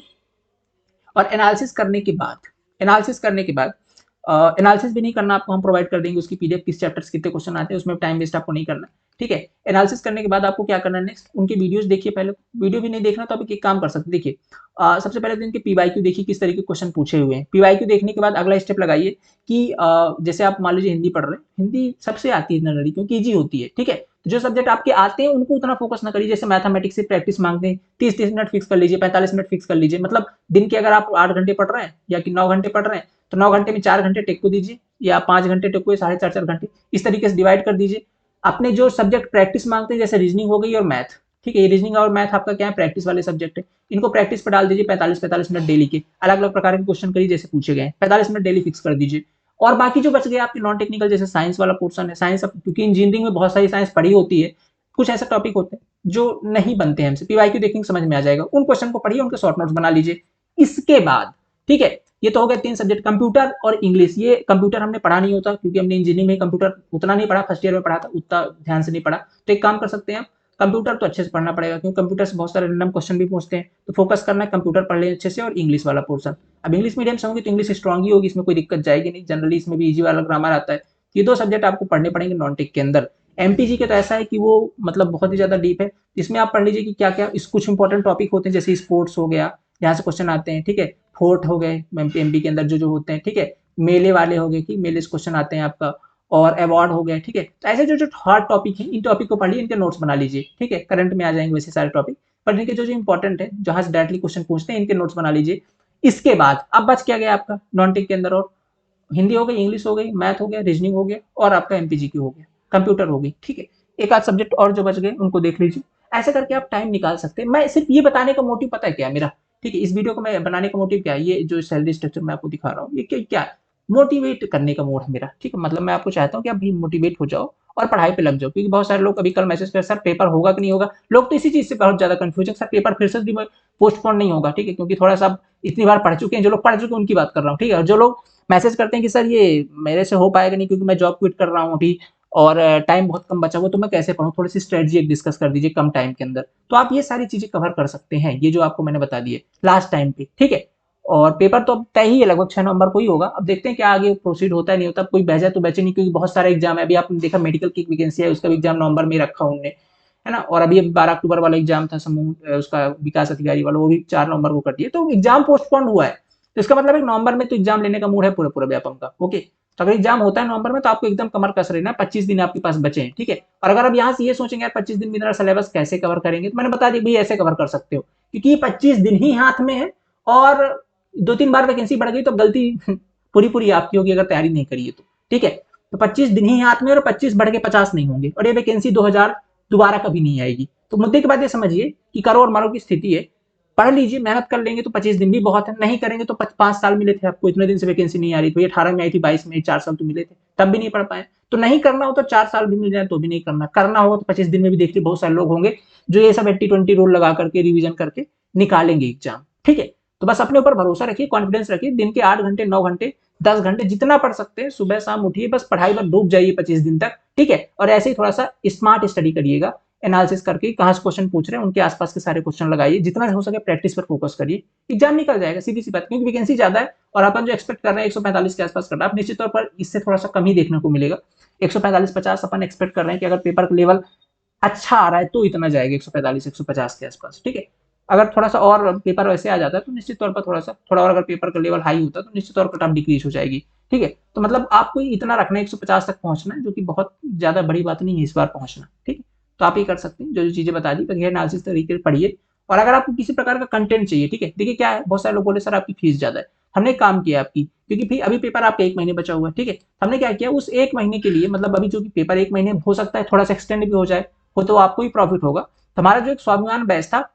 और एनालिसिस करने के बाद एनालिसिस भी नहीं करना आपको, हम प्रोवाइड कर देंगे उसकी पीडीएफ, किस चैप्टर्स कितने क्वेश्चन आते हैं, उसमें टाइम वेस्ट आपको नहीं करना, ठीक है। एनालिसिस करने के बाद आपको क्या करना है, नेक्स्ट उनकी वीडियोस देखिए पहले। वीडियो भी नहीं देखना तो आप एक काम कर सकते हैं, देखिए सबसे पहले तो इनके पीवाईक्यू देखिए किस तरीके के क्वेश्चन पूछे हुए हैं। पीवाईक्यू देखने के बाद अगला स्टेप लगाइए कि जैसे आप मान लीजिए हिंदी पढ़ रहे हैं, हिंदी सबसे आती है जनरली क्योंकि ईजी होती है, ठीक है। तो जो सब्जेक्ट आपके आते हैं उनको उतना फोकस ना करिए। जैसे मैथमेटिक्स से प्रैक्टिस मांगते हैं, 30-30 मिनट फिक्स कर लीजिए, 45 मिनट फिक्स कर लीजिए। मतलब दिन के अगर आप 8 घंटे पढ़ रहे हैं या कि 9 घंटे पढ़ रहे हैं, तो 9 घंटे में 4 घंटे टेक को दीजिए, या 5 घंटे टेक को, 4.5-4 घंटे, इस तरीके से डिवाइड कर दीजिए। अपने जो सब्जेक्ट प्रैक्टिस मांगते हैं, जैसे रीजनिंग हो गई और मैथ, ठीक है, ये रीजनिंग और मैथ आपका क्या है, प्रैक्टिस वाले सब्जेक्ट है। इनको प्रैक्टिस पर डाल दीजिए 45-45 मिनट डेली के, अलग अलग प्रकार के क्वेश्चन करिए जैसे पूछे गए, 45 मिनट डेली फिक्स कर दीजिए। और बाकी जो बच गए आपके नॉन टेक्निकल, जैसे साइंस वाला पोर्शन है, साइंस क्योंकि इंजीनियरिंग में बहुत सारी साइंस पढ़ी होती है, कुछ ऐसे टॉपिक होते हैं जो नहीं बनते हैं हमसे, पीवाईक्यू देखेंगे समझ में आ जाएगा, उन क्वेश्चन को पढ़िए, उनके शॉर्ट नोट्स बना लीजिए। इसके बाद, ठीक है, ये तो हो गया 3 सब्जेक्ट, कंप्यूटर और इंग्लिश। ये कंप्यूटर हमने पढ़ा नहीं होता क्योंकि हमने इंजीनियरिंग में कंप्यूटर उतना नहीं पढ़ा, फर्स्ट ईयर में पढ़ा था, उतना ध्यान से नहीं पढ़ा। तो एक काम कर सकते हैं, कंप्यूटर तो अच्छे से पढ़ना पड़ेगा क्योंकि कंप्यूटर से बहुत सारे रैंडम क्वेश्चन भी पूछते हैं, तो फोकस करना है, कंप्यूटर पढ़ लें अच्छे से, और इंग्लिश वाला पोर्शन। अब इंग्लिश मीडियम से होंगे तो इंग्लिश स्ट्रांग ही होगी, इसमें कोई दिक्कत जाएगी नहीं, जनरली इसमें भी इजी वाला ग्रामर आता है। ये 2 सब्जेक्ट आपको पढ़ने पड़ेंगे नॉन टेक के अंदर। एमपीजी के तो ऐसा है कि वो मतलब बहुत ही ज्यादा डीप है, इसमें आप पढ़ लीजिए कि क्या क्या इस कुछ इंपॉर्टेंट टॉपिक होते हैं, जैसे स्पोर्ट्स हो गया, यहाँ से क्वेश्चन आते हैं, ठीक है। फोर्ट हो गए एमपी के अंदर जो होते हैं, ठीक है। मेले वाले हो गए कि मेले से क्वेश्चन आते हैं आपका, और अवार्ड हो गए, ठीक है। तो ऐसे जो हार्ड टॉपिक है, इन टॉपिक को पढ़िए, इनके नोट्स बना लीजिए, ठीक है। करंट में आ जाएंगे वैसे सारे टॉपिक, पर इनके जो इंपॉर्टेंट है, जहां से डायरेक्टली क्वेश्चन पूछते हैं, इनके नोट्स बना लीजिए। इसके बाद अब बच क्या गया आपका नॉन टेक के अंदर, और हिंदी हो गई, इंग्लिश हो गई, मैथ हो गया, रीजनिंग हो गया, और आपका एमपीजी की हो गया, कंप्यूटर हो गई, ठीक है। एक आध सब्जेक्ट और जो बच गए उनको देख लीजिए। ऐसे करके आप टाइम निकाल सकते हैं। मैं सिर्फ ये बताने का मोटिव पता है क्या है मेरा, ठीक है, इस वीडियो को मैं बनाने का मोटिव क्या है, ये जो सैलरी स्ट्रक्चर मैं आपको दिखा रहा हूँ, ये क्या मोटिवेट करने का मोड है मेरा, ठीक है। मतलब मैं आपको चाहता हूँ कि आप भी मोटिवेट हो जाओ और पढ़ाई पे लग जाओ, क्योंकि बहुत सारे लोग अभी कल मैसेज कर, सर पेपर होगा कि नहीं होगा, लोग तो इसी चीज से बहुत ज्यादा कंफ्यूजन, सर पेपर फिर से भी पोस्टपोन नहीं होगा, ठीक है, क्योंकि थोड़ा सा इतनी बार पढ़ चुके हैं, जो लोग पढ़ चुके हैं उनकी बात कर रहा हूँ, ठीक है। और जो लोग मैसेज करते हैं कि सर ये मेरे से हो पाएगा नहीं क्योंकि मैं जॉब क्विट कर रहा हूँ अभी और टाइम बहुत कम बचा हुआ, तो मैं कैसे पढ़ूँ, थोड़ी सी स्ट्रेटजी एक डिस्कस कर दीजिए कम टाइम के अंदर। तो आप ये सारी चीजें कवर कर सकते हैं, ये जो आपको मैंने बता दिए लास्ट टाइम पे, ठीक है। और पेपर तो अब तय ही है, लगभग 6 नवंबर को ही होगा। अब देखते हैं क्या आगे प्रोसीड होता है नहीं होता, कोई बह जाए तो बचे नहीं, क्योंकि बहुत सारे एग्जाम है। अभी आपने देखा मेडिकल की वैकेंसी है, उसका भी एग्जाम नवंबर में रखा उन्होंने, है ना। और अभी 12 अक्टूबर वाला एग्जाम था समूह उसका विकास अधिकारी वाला, वो भी 4 नवंबर को कर दिए, तो एग्जाम पोस्टपोन हुआ है। तो इसका मतलब है नवंबर में तो एग्जाम लेने का मूड है पूरा पूरा व्यापम का, ओके। तो अगर एग्जाम होता है नवंबर में तो आपको एकदम कमर कस रहना है, 25 दिन आपके पास बचे हैं, ठीक है। और अगर आप यहाँ से ये सोचेंगे यार 25 दिन में इतना सिलेबस कैसे कवर करेंगे, तो मैंने बता दिया भाई ऐसे कवर कर सकते हो, क्योंकि ये 25 दिन ही हाथ में है, और 2-3 बार वैकेंसी बढ़ गई तो गलती पूरी पूरी आपकी होगी अगर तैयारी नहीं करी है तो, ठीक है। तो 25 दिन ही हाथ में, और 25 बढ़ के 50 नहीं होंगे, और ये वैकेंसी 2000 दोबारा कभी नहीं आएगी। तो मुद्दे के बाद ये समझिए कि करो और मारो की स्थिति है। पढ़ लीजिए, मेहनत कर लेंगे तो 25 दिन भी बहुत है, नहीं करेंगे तो 5 साल मिले थे आपको, इतने दिन से वैकेंसी नहीं आ रही, तो ये 18 में आई थी, 22 में 4 साल तो मिले थे, तब भी नहीं पढ़ पाए। तो नहीं करना हो तो 4 साल भी मिल जाए तो भी नहीं करना, करना होगा तो 25 दिन में भी देखिए बहुत सारे लोग होंगे जो ये सब 80-20 रूल लगा करके रिविजन करके निकालेंगे एग्जाम, ठीक है। तो बस अपने ऊपर भरोसा रखिए, कॉन्फिडेंस रखिए, दिन के 8 घंटे 9 घंटे 10 घंटे जितना पढ़ सकते हैं, सुबह शाम उठिए, बस पढ़ाई पर डूब जाइए 25 दिन तक, ठीक है। और ऐसे ही थोड़ा सा स्मार्ट स्टडी करिएगा, एनालिसिस करके कहाँ से क्वेश्चन पूछ रहे हैं उनके आसपास के सारे क्वेश्चन लगाइए, जितना हो सके प्रैक्टिस पर फोकस करिए, एग्जाम निकल जाएगा, सीधी सी बात। क्योंकि वैकेंसी ज्यादा है और अपन जो एक्सपेक्ट कर रहे हैं 145 के आसपास कर रहा है, आप निश्चित तौर पर इससे थोड़ा सा कम ही देखने को मिलेगा। 145-50 अपन एक्सपेक्ट कर रहे हैं कि अगर पेपर का लेवल अच्छा आ रहा है तो इतना जाएगा, 145-150 के आसपास, ठीक है। अगर थोड़ा सा और पेपर वैसे आ जाता है तो निश्चित तौर पर थोड़ा और अगर पेपर का लेवल हाई होता है तो निश्चित तौर पर कट ऑफ डिक्रीज हो जाएगी। ठीक है, तो मतलब आपको इतना रखना है, 150 तक पहुंचना है, जो कि बहुत ज्यादा बड़ी बात नहीं है इस बार पहुंचना। ठीक है, तो आप ये कर सकते हैं, जो जो चीजें बता दी बगैर एनालिसिस तरीके से पढ़िए। और अगर आपको किसी प्रकार का कंटेंट चाहिए, ठीक है, देखिए क्या है, बहुत सारे लोग बोले सर आपकी फीस ज्यादा है। हमने एक काम किया आपकी, क्योंकि फिर अभी पेपर आपका 1 महीने बचा हुआ है, ठीक है, हमने क्या किया उस 1 महीने के लिए, मतलब अभी जो कि पेपर 1 महीने हो सकता है थोड़ा सा एक्सटेंड भी हो जाए, हो तो आपको ही प्रॉफिट होगा। तो हमारा जो एक स्वाभिमान बैच था,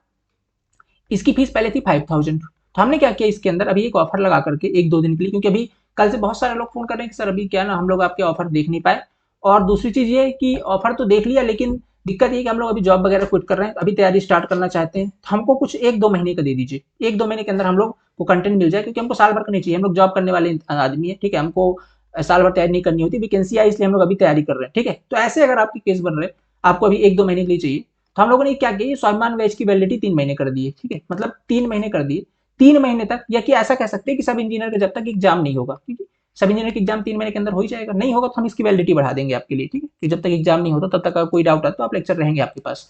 इसकी फीस पहले थी 5000। तो हमने क्या किया इसके अंदर अभी एक ऑफर लगा करके 1-2 दिन के लिए, क्योंकि अभी कल से बहुत सारे लोग फोन कर रहे हैं कि सर अभी क्या ना हम लोग आपके ऑफर देख नहीं पाए। और दूसरी चीज ये कि ऑफर तो देख लिया, लेकिन दिक्कत ये कि हम लोग अभी जॉब वगैरह क्विट कर रहे हैं, अभी तैयारी स्टार्ट करना चाहते हैं, तो हमको कुछ 1-2 महीने का दे दीजिए, 1-2 महीने के अंदर हम लोग को कंटेंट मिल जाए, क्योंकि हमको साल भर का नहीं चाहिए, हम लोग जॉब करने वाले आदमी है। ठीक है, हमको साल भर तैयारी नहीं करनी होती, वैकेंसी आई इसलिए हम लोग अभी तैयारी कर रहे हैं। ठीक है, तो ऐसे अगर आपकी केस बन रहे, आपको अभी 1-2 महीने के लिए चाहिए, तो हम लोगों ने क्या किया, स्वाभिमान बैच की वैलिडिटी 3 महीने कर दी है। ठीक है, मतलब 3 महीने कर दिए, 3 महीने तक, या कि ऐसा कह सकते हैं कि सब इंजीनियर का जब तक एग्जाम नहीं होगा, ठीक है, सब इंजीनियर का एग्जाम 3 महीने के अंदर हो ही जाएगा, नहीं होगा तो हम इसकी वैलिडिटी बढ़ा देंगे आपके लिए। ठीक है, कि जब तक एग्जाम नहीं होता तब तक अगर कोई डाउट आता तो आप लेक्चर रहेंगे आपके पास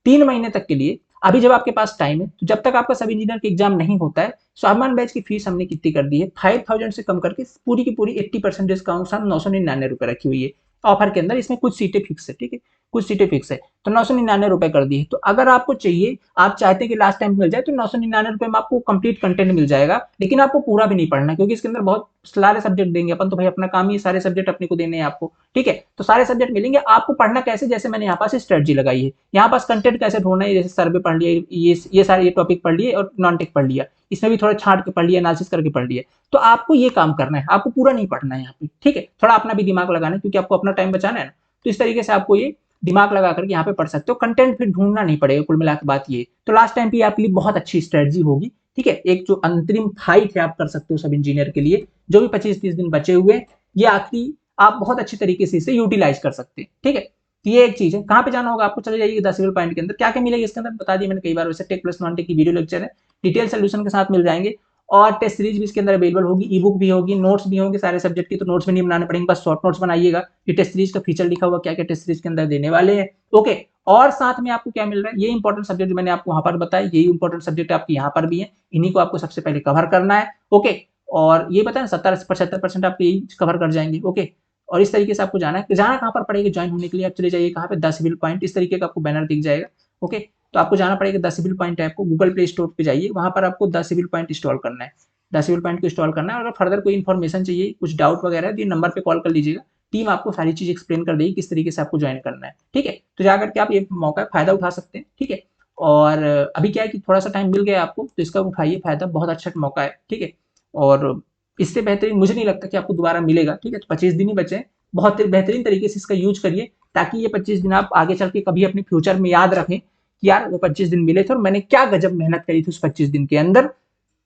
3 महीने तक के लिए। अभी जब आपके पास टाइम है, तो जब तक आपका सब इंजीनियर का एग्जाम नहीं होता है, स्वाभिमान बैच की फीस हमने कितनी कर दी है, 5000 से कम करके पूरी की पूरी 80% डिस्काउंट हम 999 रुपए रखी हुई है ऑफर के अंदर। इसमें कुछ सीटें फिक्स है, ठीक है, कुछ सीटें फिक्स है, तो 999 रुपए कर दी है। तो अगर आपको चाहिए, आप चाहते हैं कि लास्ट टाइम मिल जाए, तो 999 रुपए में आपको कंप्लीट कंटेंट मिल जाएगा, लेकिन आपको पूरा भी नहीं पढ़ना, क्योंकि इसके अंदर बहुत सारे सब्जेक्ट देंगे अपन, तो भाई अपना काम ही सारे सब्जेक्ट अपने को देने हैं आपको। ठीक है, तो सारे सब्जेक्ट मिलेंगे आपको, पढ़ना कैसे, जैसे मैंने यहाँ पास स्ट्रेटजी लगाई है, यहाँ पास कंटेंट कैसे ढूंढना है, जैसे सर्वे पढ़ लिया, ये सारे ये टॉपिक पढ़ लिए और नॉन टेक पढ़ लिया, इसमें भी थोड़ा छाट के पढ़ लिया, एनालिसिस करके पढ़ लिया। तो आपको ये काम करना है, आपको पूरा नहीं पढ़ना है यहाँ पे। ठीक है, थोड़ा अपना भी दिमाग लगाना है, क्योंकि आपको अपना टाइम बचाना है ना। तो इस तरीके से आपको ये दिमाग लगा करके यहाँ पे पढ़ सकते हो, कंटेंट फिर ढूंढना नहीं पड़ेगा। कुल मिला के बात ये, तो लास्ट टाइम पे आपके लिए बहुत अच्छी स्ट्रेटजी होगी। ठीक है, एक जो अंतरिम फाइट है आप कर सकते हो सब इंजीनियर के लिए, जो भी 25-30 दिन बचे हुए, ये आखिरी आप बहुत अच्छी तरीके से इसे यूटिलाइज कर सकते हैं। ठीक है, तो ये एक चीज है। कहाँ पे जाना होगा आपको, चले जाइए 10 सिविल पॉइंट के अंदर, क्या क्या मिलेगा इसके अंदर बता दिया मैंने कई बार, वैसे टेक प्लस नॉन टेक की वीडियो लेक्चर है, डिटेल सोल्यूशन के साथ मिल जाएंगे, और टेस्ट सीरीज भी इसके अंदर अवेलेबल होगी, ई बुक भी होगी, नोट्स भी होंगे सारे सब्जेक्ट की, तो नोट्स भी नहीं बनाने पड़ेंगे, बस शॉर्ट नोट्स बनाइएगा। ये टेस्ट सीरीज का फीचर लिखा हुआ क्या क्या टेस्ट सीरीज के अंदर देने वाले हैं। ओके, और साथ में आपको क्या मिल रहा है, ये इंपॉर्टेंट सब्जेक्ट जो मैंने आपको वहां पर बताया, यही इंपॉर्टेंट सब्जेक्ट आपके यहाँ पर भी है, इन्हीं को आपको सबसे पहले कवर करना है। ओके, और ये पता है 70-75% आपके यही कवर कर जाएंगे। ओके, और इस तरीके से आपको जाना है, जाना कहाँ पर पड़ेगा ज्वाइन होने के लिए, आप चले जाइए कहाँ पे, 10 सिविल पॉइंट, इस तरीके का आपको बैनर दिख जाएगा। ओके, तो आपको जाना पड़ेगा 10 सिविल पॉइंट ऐप को, गूगल प्ले स्टोर पे जाइए, वहां पर आपको 10 सिविल पॉइंट इंस्टॉल करना है, 10 सिविल पॉइंट को इंस्टॉल करना है। और अगर फर्दर कोई इन्फॉर्मेशन चाहिए, कुछ डाउट वगैरह है, तो ये नंबर पे कॉल कर लीजिएगा, टीम आपको सारी चीज एक्सप्लेन कर देगी किस तरीके से आपको ज्वाइन करना है। ठीक है, तो जाकर के आप ये मौका फायदा उठा सकते हैं। ठीक है, और अभी क्या है कि थोड़ा सा टाइम मिल गया आपको, तो इसका उठाइए फायदा, बहुत अच्छा मौका है। ठीक है, और इससे बेहतरीन मुझे नहीं लगता कि आपको दोबारा मिलेगा। ठीक है, तो 25 दिन ही बचे हैं, बहुत बेहतरीन तरीके से इसका यूज करिए, ताकि ये 25 दिन आप आगे चल के कभी अपने फ्यूचर में याद रखें कि यार वो 25 दिन मिले थे और मैंने क्या गजब मेहनत करी थी उस 25 दिन के अंदर,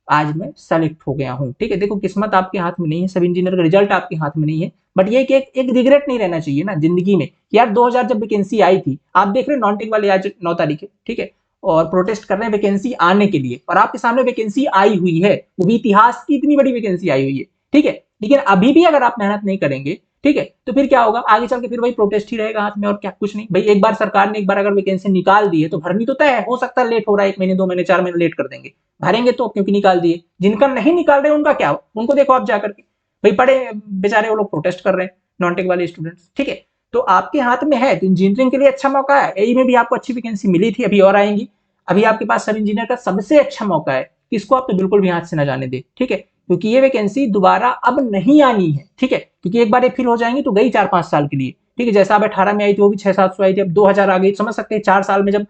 आज मैं सेलेक्ट हो गया हूँ। ठीक है, देखो किस्मत आपके हाथ में नहीं है, सब इंजीनियर का रिजल्ट आपके हाथ में नहीं है, बट ये कि एक रिग्रेट नहीं रहना चाहिए ना जिंदगी में। यार 2000 जब वैकेंसी आई थी, आप देख रहे नॉन टेक वाले आज 9 तारीख है, ठीक है, और प्रोटेस्ट कर रहे हैं वैकेंसी आने के लिए, और आपके सामने वैकेंसी आई हुई है, वो भी इतिहास की इतनी बड़ी वैकेंसी आई हुई है। ठीक है, लेकिन अभी भी अगर आप मेहनत नहीं करेंगे, ठीक है, तो फिर क्या होगा, आगे चल के फिर वही प्रोटेस्ट ही रहेगा हाथ में, और क्या, कुछ नहीं भाई। एक बार सरकार ने एक बार अगर वैकेंसी निकाल दी है तो भरनी तो तय है, हो सकता है लेट हो रहा है, 1 महीने 2 महीने 4 महीने लेट कर देंगे, भरेंगे तो, क्योंकि निकाल दिए। जिनका नहीं निकाल रहे उनका क्या, उनको देखो आप जाकर के, भाई पढ़े बेचारे वो लोग प्रोटेस्ट कर रहे हैं, नॉन टेक वाले स्टूडेंट्स। ठीक है, तो आपके हाथ में है, तो इंजीनियरिंग के लिए अच्छा मौका है, एई में भी आपको अच्छी वैकेंसी मिली थी, अभी और आएंगी। अभी आपके पास सब इंजीनियर का सबसे अच्छा मौका है, इसको आप तो बिल्कुल भी हाथ से ना जाने दे। ठीक है, क्योंकि ये वैकेंसी दोबारा अब नहीं आनी है। ठीक है, क्योंकि एक बार ये फिल हो जाएंगी तो गई 4-5 साल के लिए। ठीक है, जैसा अब 18 में आई थी वो भी 600-700 आई थी, अब 2000 आ गई, समझ सकते हैं 4 साल में जब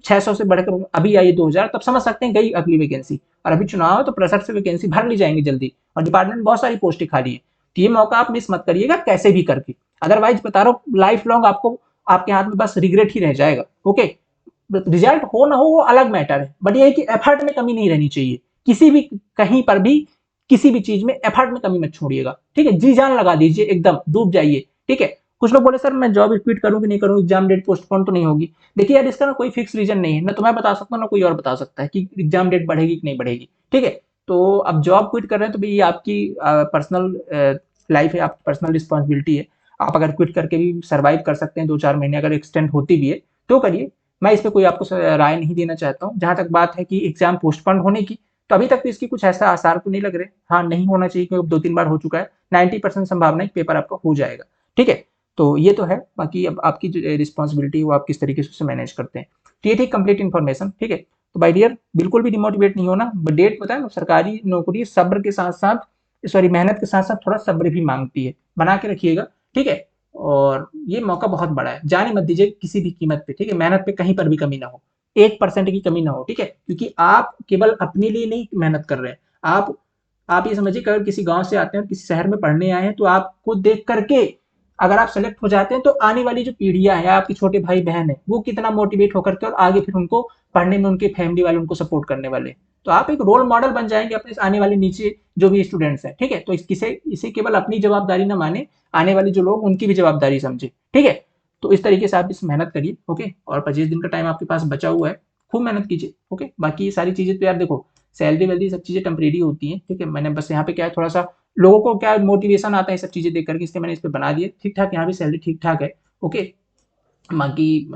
600 से बढ़कर अभी आई 2000, तब समझ सकते हैं गई अगली वैकेंसी। और अभी चुनाव है तो प्रेशर से वैकेंसी भर ली जाएंगी जल्दी, और डिपार्टमेंट में बहुत सारी पोस्टें खाली है, तो ये मौका आप मिस मत करिएगा कैसे भी करके, अदरवाइज बता रहा हूँ लाइफ लॉन्ग आपको आपके हाथ में बस रिग्रेट ही रह जाएगा। ओके, रिजल्ट हो ना हो वो अलग मैटर है, बट ये है कि एफर्ट में कमी नहीं रहनी चाहिए, किसी भी कहीं पर भी किसी भी चीज में एफर्ट में कमी मत छोड़िएगा। ठीक है, जी जान लगा दीजिए, एकदम डूब जाइए। ठीक है, कुछ लोग बोले सर मैं जॉब क्विट करूँ कि नहीं करूँ, एग्जाम डेट पोस्टपोन तो नहीं होगी। देखिए यार, इसका ना कोई फिक्स रीजन नहीं है, ना तो मैं बता सकता हूँ ना कोई और बता सकता है कि एग्जाम डेट बढ़ेगी कि नहीं बढ़ेगी। ठीक है, तो अब जॉब क्विट कर रहे हैं तो भाई ये आपकी पर्सनल लाइफ है, आपकी पर्सनल रिस्पॉन्सिबिलिटी है। आप अगर क्विट करके भी सर्वाइव कर सकते हैं 2-4 महीने, अगर एक्सटेंड होती भी है तो करिए, मैं इस पे कोई आपको राय नहीं देना चाहता हूँ। जहाँ तक बात है कि एग्जाम पोस्टपोन होने की, तो अभी तक तो इसकी कुछ ऐसा आसार तो नहीं लग रहे। हाँ, नहीं होना चाहिए क्योंकि 2-3 बार हो चुका है। 90% संभावना है कि पेपर आपका हो जाएगा। ठीक है? तो ये तो है, बाकी अब आपकी जो रिस्पॉन्सिबिलिटी है वो आप किस तरीके से उसे मैनेज करते हैं। तो ये थी कंप्लीट इन्फॉर्मेशन। ठीक है? तो बाय डियर, बिल्कुल भी डिमोटिवेट नहीं होना। डेट पता है, सरकारी नौकरी सब्र के साथ साथ, सॉरी, मेहनत के साथ साथ थोड़ा सब्र भी मांगती है। बना के रखिएगा। ठीक है? और ये मौका बहुत बड़ा है, जाने मत दीजिए किसी भी कीमत पे। ठीक है? मेहनत पे कहीं पर भी कमी ना हो, 1% की कमी ना हो। ठीक है? क्योंकि आप केवल अपने लिए नहीं मेहनत कर रहे हैं। आप ये समझिए कि अगर किसी गांव से आते हैं और किसी शहर में पढ़ने आए हैं, तो आपको देख करके अगर आप सेलेक्ट हो जाते हैं, तो आने वाली जो पीढ़ियां हैं, आपके छोटे भाई बहन है, वो कितना मोटिवेट होकर के और आगे फिर उनको पढ़ने में उनके फैमिली वाले उनको सपोर्ट करने वाले। तो आप एक रोल मॉडल बन जाएंगे अपने आने वाले नीचे जो भी स्टूडेंट्स हैं। ठीक है? तो इसे केवल अपनी जवाबदारी ना माने, आने वाले जो लोग उनकी भी जवाबदारी समझे। ठीक है? तो इस तरीके से आप इस मेहनत करिए। ओके? और 25 दिन का टाइम आपके पास बचा हुआ है, खूब मेहनत कीजिए। ओके? बाकी ये सारी चीजें तो यार देखो, सैलरी वैलरी सब चीजें टेम्परेरी होती हैं। ठीक है? मैंने बस यहाँ पे क्या है, थोड़ा सा लोगों को क्या मोटिवेशन आता है सब चीजें देख करके, इसलिए मैंने इस पे बना दिए। ठीक ठाक यहाँ भी सैलरी ठीक ठाक है। ओके? बाकी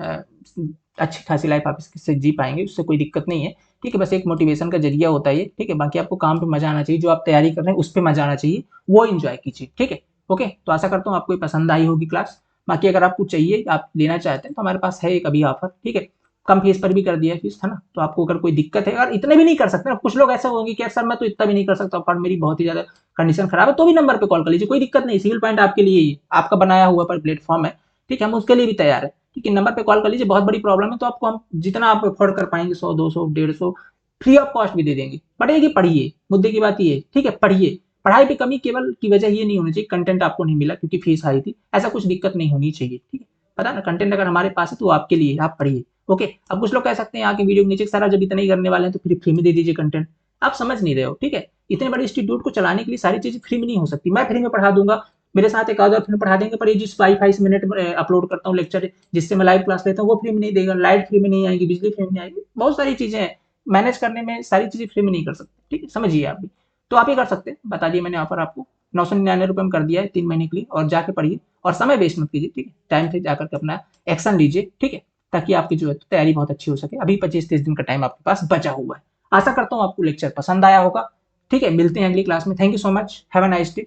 अच्छी खासी लाइफ आप इससे जी पाएंगे, उससे कोई दिक्कत नहीं है। ठीक है? बस एक मोटिवेशन का जरिया होता है ये। ठीक है? बाकी आपको काम पे मजा आना चाहिए, जो आप तैयारी कर रहे हैं उस पर मजा आना चाहिए, वो इंजॉय कीजिए। ठीक है? ओके? तो आशा करता हूँ आपको ये पसंद आई होगी क्लास। बाकी अगर आपको चाहिए, आप लेना चाहते हैं, तो हमारे पास है एक अभी ऑफर। ठीक है? कम फीस पर भी कर दिया है फीस, है ना? तो आपको अगर कोई दिक्कत है, अगर इतने भी नहीं कर सकते ना, कुछ लोग ऐसे होंगे कि यार सर मैं तो इतना भी नहीं कर सकता, और मेरी बहुत ही ज्यादा कंडीशन खराब है, तो भी नंबर पे कॉल कर लीजिए, कोई दिक्कत नहीं। सिविल पॉइंट आपके लिए ही आपका बनाया हुआ पर प्लेटफॉर्म है। ठीक है? हम उसके लिए भी तैयार है। ठीक है? नंबर पे कॉल कर लीजिए। बहुत बड़ी प्रॉब्लम है तो आपको हम जितना आप अफोर्ड कर पाएंगे, 100, 200, 150, फ्री ऑफ कॉस्ट भी दे देंगे। पढ़ेगी, पढ़िए, मुद्दे की बात ये है। ठीक है? पढ़िए। पढ़ाई पे कमी केवल की वजह ये नहीं होनी चाहिए कंटेंट आपको नहीं मिला क्योंकि फीस हाई थी, ऐसा कुछ दिक्कत नहीं होनी चाहिए। ठीक है? पता ना, कंटेंट अगर हमारे पास है तो वो आपके लिए, आप पढ़िए। ओके? अब कुछ लोग कह सकते हैं यहाँ के वीडियो के नीचे, सारा जब इतना ही करने वाले हैं तो फिर फ्री में दे दीजिए कंटेंट। आप समझ नहीं रहे हो। ठीक है? इतने बड़े इंस्टीट्यूट को चलाने के लिए सारी चीजें फ्री में नहीं हो सकती। मैं फ्री में पढ़ा दूंगा, मेरे साथ एक आधा फ्री पढ़ा देंगे, पर ये जिस वाईफाई से मिनट अपलोड करता हूँ लेक्चर, जिससे मैं लाइव क्लास लेता हूँ, वो फ्री में नहीं देगा। लाइट फ्री में नहीं आएगी, बिजली फ्री में नहीं आएगी, बहुत सारी चीजें हैं मैनेज करने में, सारी चीजें फ्री में नहीं कर सकते। ठीक है? समझिए आप भी। तो आप ये कर सकते हैं, बता दिए मैंने ऑफर आपको। 999 रुपये में कर दिया है 3 महीने के लिए, और जाके पढ़िए और समय वेस्ट मत कीजिए। ठीक है? टाइम से जाकर के अपना एक्शन लीजिए। ठीक है? ताकि आपकी जो है तैयारी बहुत अच्छी हो सके। अभी 25-30 दिन का टाइम आपके पास बचा हुआ है। आशा करता हूँ आपको लेक्चर पसंद आया होगा। ठीक है? मिलते हैं अगली क्लास में। Thank you so much, have a nice day.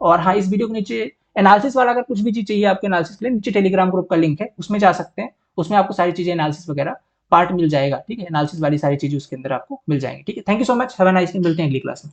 और हाँ, इस वीडियो के नीचे एनालिसिस वाला अगर कुछ भी चीज चाहिए आपके एनालिसिस के लिए, नीचे टेलीग्राम ग्रुप का लिंक है, उसमें जा सकते हैं। उसमें आपको सारी चीजें एनालिसिस वगैरह पार्ट मिल जाएगा। ठीक है? एनालिसिस वाली सारी चीजें उसके अंदर आपको मिल जाएंगी। ठीक है? Thank you so much, have a nice day. मिलते हैं अगली क्लास में।